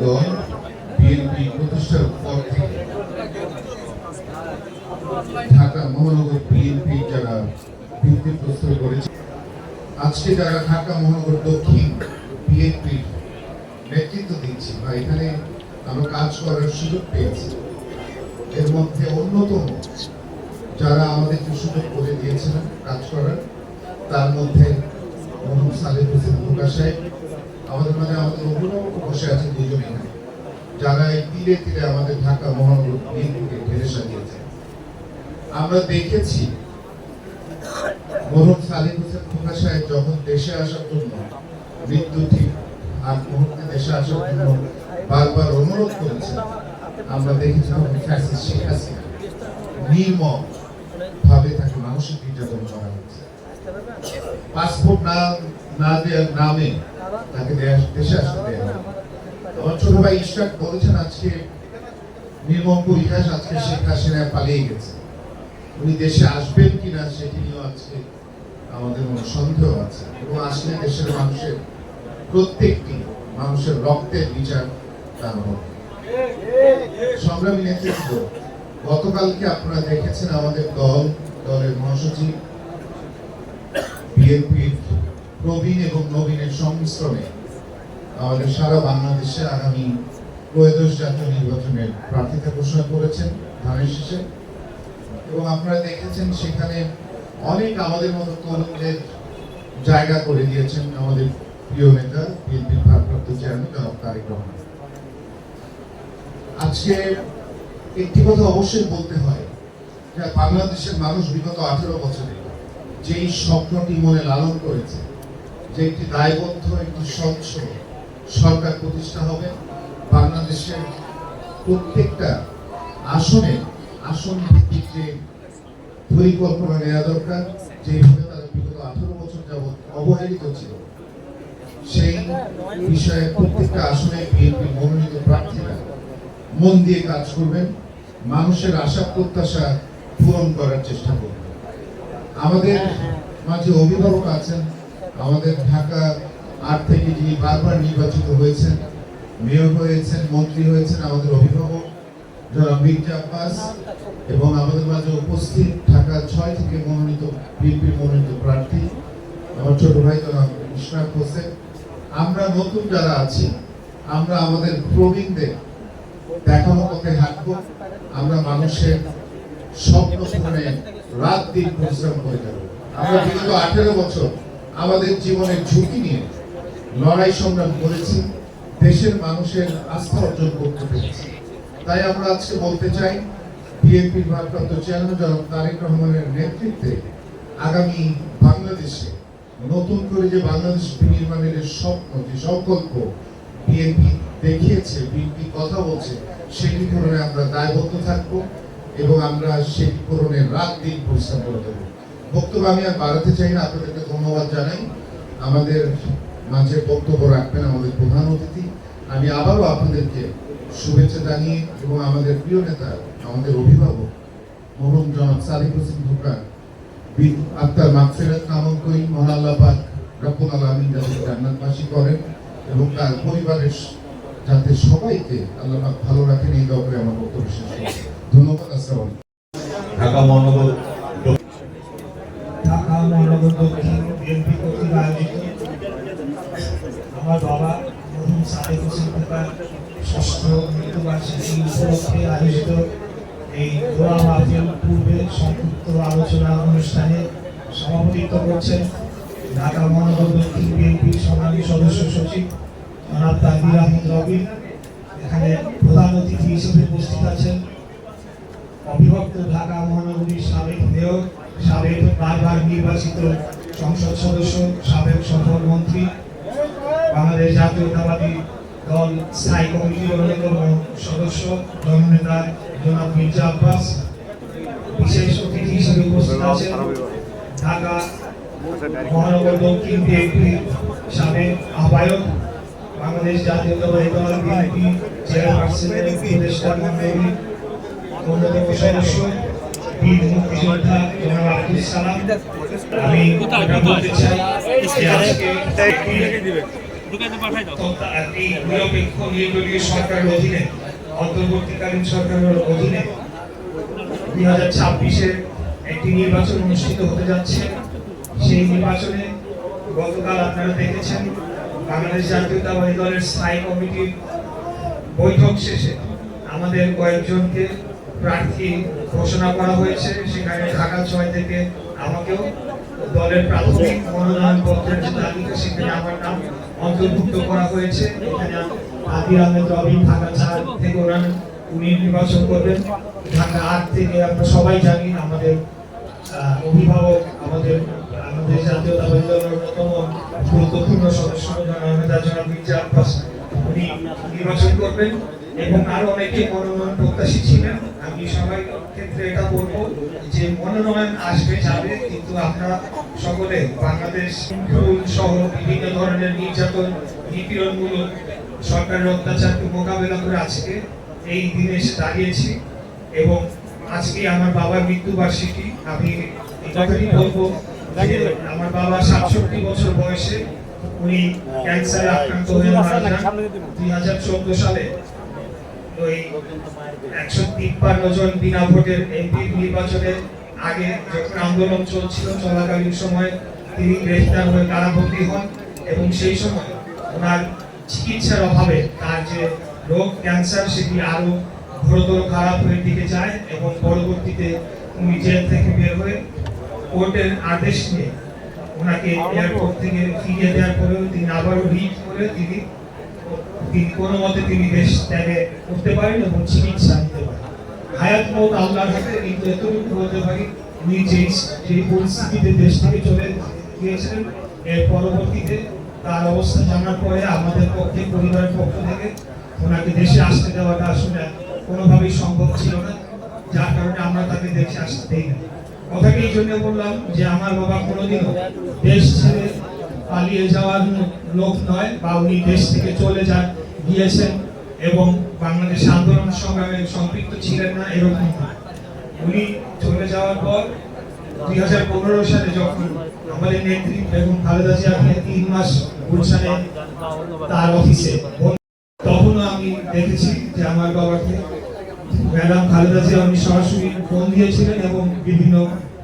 দল বিএনপি প্রতিষ্ঠার পর থেকে ঢাকা মহানগর বিএনপি যারা ভিত্তিপ্রস্তর করেছে, আজকে যারা ঢাকা মহানগর দক্ষিণ বিএনপির নেতৃত্ব দিচ্ছি বা এখানে আমরা কাজ করার সুযোগ পেয়েছি, এর মধ্যে অন্যতম যারা আমাদেরকে সুযোগ করে দিয়েছিলেন কাজ করার, তার মধ্যে মোহাম্মদ সালেহ হোসেন খোকা সাহেব আমাদের মাঝে, আমাদের অভিভাবক বসে আছেন দুজন এখানে, যারা এই তীরে তীরে আমাদের ঢাকা মহানগর বিএনপিকে ঘিরে সাজিয়েছে। আমরা দেখেছি মোহাম্মদ সালেহ হোসেন খোকা সাহেব যখন দেশে আসার জন্য মৃত্যু ঠিক আগ মুহূর্তে দেশে আসার জন্য বারবার অনুরোধ করেছেন, আমরা দেখেছি ফ্যাসিস্ট শেখ হাসিনা নির্মম ভাবে তাকে মানসিক নির্যাতন করা হয়েছে। পাসপোর্ট না দেওয়ার নামে তাকে দেশে আসতে দেওয়া হয়। আমার ছোট ভাই ইশরাক বলেছেন আজকে নির্মম ইতিহাস, আজকে শেখ হাসিনা পালিয়ে গেছে, উনি দেশে আসবেন কিনা সেটি নিয়েও আজকে আমাদের মনে সন্দেহ আছে, এবং আসলে দেশের মানুষের প্রত্যেকটি মানুষের রক্তের বিচার তার হবে। সংগ্রামী নেতৃত্ব, গতকালকে আপনারা দেখেছেন আমাদের দলের মহাসচিব বিএনপির প্রবীণ এবং নবীনের সংমিশ্রণে আমাদের সারা বাংলাদেশে আগামী ত্রয়োদশ জাতীয় নির্বাচনের প্রার্থিতা ঘোষণা করেছেন ধানের শীষে, এবং আপনারা দেখেছেন সেখানে অনেক আমাদের মতো তরুণদের জায়গা করে দিয়েছেন আমাদের প্রিয় নেতা বিএনপির ভারপ্রাপ্ত চেয়ারম্যান জনাব তারেক রহমান। আজকে একটি কথা অবশ্যই বলতে হয় যে বাংলাদেশের মানুষ বিগত 18 বছরে যেই স্বপ্নটি মনে লালন করেছে যে একটি দায়বদ্ধ, একটি স্বচ্ছ সরকার প্রতিষ্ঠা হবে, বাংলাদেশের প্রত্যেকটা আসন ভিত্তিক যে পরিকল্পনা নেওয়া দরকার, যেভাবে তারা বিগত 18 বছর যাবৎ অবহেলিত ছিল, সেই বিষয়ে প্রত্যেকটা আসনে বিএনপি মনোনীত প্রার্থীরা মন দিয়ে কাজ করবেন, মানুষের আশা প্রত্যাশা পূরণ করার চেষ্টা করবেন। আমাদের মাঝে অভিভাবক আছেন, আমাদের ঢাকা 8 থেকে যিনি বারবার নির্বাচিত হয়েছেন, মেয়র হয়েছেন, মন্ত্রী হয়েছেন, আমাদের অভিভাবক জনাব মির্জা আব্বাস, এবং আমাদের মাঝে উপস্থিত ঢাকা 6 থেকে মনোনীত বিএনপির মনোনীত প্রার্থী আমার ছোট ভাই জনাব ইশরাক হোসেন। আমরা নতুন যারা আছি, আমরা আমাদের প্রবীণদের দেখানো পথে হাঁটবো, আমরা মানুষের স্বপ্ন পূরণে রাত দিন পরিশ্রম করে যাব। আমরা বিগত 18 বছর আমাদের জীবনের ঝুঁকি নিয়ে লড়াই সংগ্রাম করেছি, দেশের মানুষের আস্থা অর্জন করতে পেরেছি। তাই আমরা আজকে বলতে চাই, বিএনপির ভারপ্রাপ্ত চেয়ারম্যান জনাব তারেক রহমানের নেতৃত্বে আগামী বাংলাদেশে নতুন করে যে বাংলাদেশ বিনির্মাণের স্বপ্ন, যে সংকল্প বিএনপি দেখিয়েছে, বিএনপি কথা বলছে, সেটি পূরণে আমরা দায়বদ্ধ থাকবো এবং আমরা সেটি পূরণের রাত দিন পরিশ্রম করে দেবো। বক্তব্য আমি আর বাড়াতে চাই না, আপনাদেরকে ধন্যবাদ জানাই। আমাদের মাঝে বক্তব্য রাখবেন আমাদের প্রধান অতিথি। আমি আবারও আপনাদেরকে শুভেচ্ছা জানিয়ে এবং আমাদের প্রিয় নেতা, আমাদের অভিভাবক মরহুম জনাব সালেহ হোসেন খোকা আত্মার মাগফিরাত কামনা করি, মহান আল্লাহ পাক রব্বুল আলামিন যাতে জান্নাতবাসী করেন এবং তার পরিবারের যাতে সবাইকে আল্লাহ পাক ভালো রাখেন, এই দোয়া করে আমার বক্তব্য শেষ করছি। ধন্যবাদ। আসসালামু আলাইকুম। ঢাকা মহানগর দক্ষিণ বিএনপি কর্তৃক আয়োজিত আমার বাবা মরহুম সালেহ হোসেন খোকার 6ষ্ঠ মৃত্যুবার্ষিকী উপলক্ষে আয়োজিত এই দোয়া মাহফিল পূর্বে সংক্ষিপ্ত আলোচনা অনুষ্ঠানে সভাপতিত্ব করছেন ঢাকা মহানগর দক্ষিণ বিএনপির সংগ্রামী সদস্য সচিব জনাব তাহির আহমদ রবি। এখানে প্রধান অতিথি হিসেবে উপস্থিত আছেন অবিভক্ত ঢাকা মহানগরীর সাবেক মেয়র, সাবেক বারবার নির্বাচিত সংসদ সদস্য, সাবেক সফল মন্ত্রী, বাংলাদেশ জাতীয়তাবাদী দল স্থায়ী কমিটির অন্যতম সদস্য জননেতা জনাব মির্জা আব্বাস। বিশেষ অতিথি হিসেবে উপস্থিত আছেন ঢাকা মহানগর দক্ষিণ বিএনপির সাবেক আহ্বায়ক, বাংলাদেশ জাতীয়তাবাদী দল বিএনপি চেয়ারপারসনের উপদেষ্টা মণ্ডলীর অন্যতম সদস্য বীর মুক্তিযোদ্ধা জনাব আব্দুল সালাম। আমি বলতে চাই যে আজকে এই নিরপেক্ষ নির্দলীয় সরকারের অধীনে, অন্তর্বর্তীকালীন সরকারের অধীনে 2026-এ একটি নির্বাচন অনুষ্ঠিত হতে যাচ্ছে। সেই নির্বাচনে গতকাল আপনারা দেখেছেন বাংলাদেশ জাতীয়তাবাদী দলের স্থায়ী কমিটির বৈঠক শেষে আমাদের কয়েকজনকে প্রার্থী ঘোষণা করা হয়েছে। সেখানে ঢাকা 6 থেকে আমাকেও দলের প্রাথমিক মনোনয়ন পত্রের যে তালিকা, সেখানে আমার নাম অন্তর্ভুক্ত করা হয়েছে। এখানে আদির আহমেদ রবিন ঢাকা 4 থেকে উনি নির্বাচন করবেন। ঢাকা 8 থেকে আমরা সবাই জানি আমাদের অভিভাবক, আমাদের জাতীয়তাবাদী দলের অন্যতম গুরুত্বপূর্ণ সদস্য জনাব মির্জা আব্বাস, উনি নির্বাচন করবেন এবং আরো অনেকে মনোনয়ন প্রত্যাশী ছিলেন। আমি সবাই ক্ষেত্রে এটা বলবো যে মনোনয়ন আসবে যাবে, কিন্তু আপনারা সকলে বাংলাদেশ সহ বিভিন্ন ধরনের নির্যাতন, নিপীড়নমূলক সরকারের অত্যাচারকে মোকাবেলা করে আজকে এই দিনে এসে দাঁড়িয়েছি। এবং আজকে আমার বাবার মৃত্যুবার্ষিকী। আমি এই কথাটি বলবো যে আমার বাবা 67 বছর বয়সে উনি ক্যান্সারে আক্রান্ত হয়ে মারা যান 2014 সালে। ওই 153 জন বিনা ভোটের এমপি নির্বাচনের আগে যখন আন্দোলন চলছিল, চলাকালীন সময়ে তিনি গ্রেফতার হয়ে কারাবন্দী হন এবং সেই সময় ওনার চিকিৎসার অভাবে তার যে রোগ ক্যান্সার সেটি আরো ঘোরতর খারাপ হয়ে দিকে যায় এবং পরবর্তীতে উনি জেল থেকে বের হয়ে কোর্টের আদেশ নিয়ে ওনাকে এয়ারপোর্ট থেকে ফিরিয়ে দেওয়ার পরেও তিনি আবারও রিট করে তিনি কোনো মতে তিনি দেশ ত্যাগে করতে পারেন এবং চিকিৎসা নিতে পারেন। হায়াত মত আল্লাহর হাতে, কিন্তু এতটুকু বলতে পারি উনি যে পরিস্থিতিতে দেশ থেকে চলে গিয়েছিলেন, এর পরবর্তীতে তার অবস্থা জানার পরে আমাদের পক্ষে, পরিবারের পক্ষ থেকে ওনাকে দেশে আসতে দেওয়াটা আসলে কোনোভাবেই সম্ভব ছিল না, যার কারণে আমরা তাকে দেশে আসতে দেই না। কথাটি এই জন্য বললাম যে আমার বাবা কোনোদিনও দেশ ছেড়ে পালিয়ে যাওয়ার লোক নয়, বা উনি দেশ থেকে চলে গিয়েছেন এবং বাংলাদেশ আন্দোলন সংগ্রামে সম্পৃক্ত ছিলেন না, এরকম না। উনি চলে যাওয়ার পর 2015 সালে যখন আমাদের নেত্রী বেগম খালেদা জিয়াকে 3 মাস গুলশানে তার অফিসে, তখনও আমি দেখেছি যে আমার বাবাকে ম্যাডাম খালেদা জিয়া উনি সরাসরি ফোন দিয়েছিলেন এবং বিভিন্ন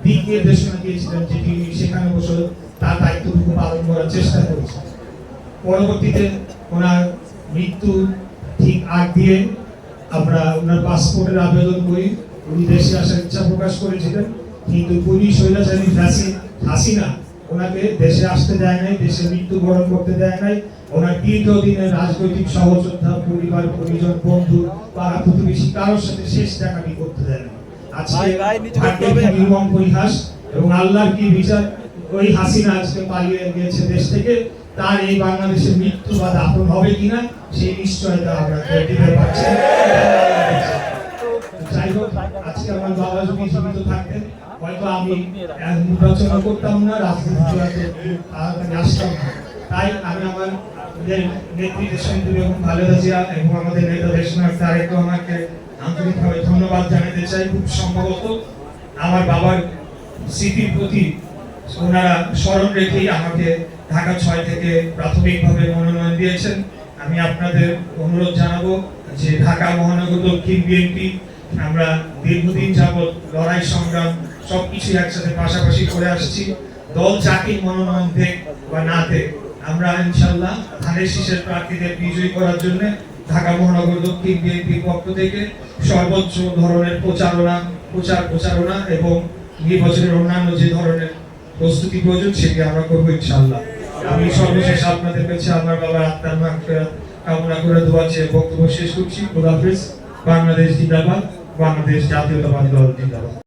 দিক নির্দেশনা দিয়েছিলেন, যেটি সেখানে বসে তার দায়িত্বটুকু পালন করার চেষ্টা করেছে। পরবর্তীতে ওনার মৃত্যু ঠিক আগ দিয়ে আমরা ওনার পাসপোর্টের আবেদন করি। উনি দেশে আসার ইচ্ছা প্রকাশ করেছিলেন, কিন্তু পুলিশ স্বৈরাচারী হাসিনা ওনাকে দেশে আসতে দেয় নাই, দেশে মৃত্যুবরণ করতে দেয় নাই। ওনার দীর্ঘদিনের রাজনৈতিক সহযোদ্ধা, পরিবার, পরিজন, বন্ধু, পাড়া প্রতিবেশী কারোর সাথে শেষ দেখাটি করতে দেয় না। আজকে নির্মম পরিহাস এবং আল্লাহর কি বিচার, ওই হাসিনা আজকে পালিয়ে গিয়েছে দেশ থেকে। তার এই বাংলাদেশের মৃত্যু বা দাফন হবে কিনা সেই নিশ্চয়তা আমরা দিতে পারছি। যাই হোক, আজকে আমার বাবা যদি জীবিত থাকতেন হয়তো আমি নির্বাচন করতাম না, রাজনীতিতে তাড়াতাড়ি আসতাম না। তাই আমি আমার নেত্রী দেশনেত্রী বেগম খালেদা জিয়া এবং আমাদের নেতা দেশনায়ক তারেক রহমানকে আন্তরিকভাবে ধন্যবাদ জানাতে চাই। খুব সম্ভবত আমার বাবার স্মৃতির প্রতি ওনারা স্মরণ রেখেই আমাকে ঢাকা 6 থেকে প্রাথমিকভাবে মনোনয়ন দিয়েছেন। আমি আপনাদের অনুরোধ জানাবো যে ঢাকা মহানগর দক্ষিণ বিএনপি আমরা দীর্ঘদিন যাবৎ লড়াই সংগ্রাম সবকিছু একসাথে পাশাপাশি করে আসছি। দল চাকরি মনোনয়ন দেখ বা না দেখ, আমরা ইনশাল্লাহ ধানের শীষের প্রার্থীদের বিজয়ী করার জন্য ঢাকা মহানগর দক্ষিণ বিএনপির পক্ষ থেকে সর্বোচ্চ ধরনের প্রচারণা এবং নির্বাচনের অন্যান্য যে ধরনের প্রস্তুতি প্রয়োজন সেটি আমরা করবো ইনশাল্লাহ। আমি সর্বশেষ আপনাদের কাছে আমার বাবার আত্মার মাগফিরাত কামনা করে দোয়া চেয়ে বক্তব্য শেষ করছি। খোদা হাফেজ। বাংলাদেশ জিন্দাবাদ। বাংলাদেশ জাতীয়তাবাদী দল জিন্দাবাদ।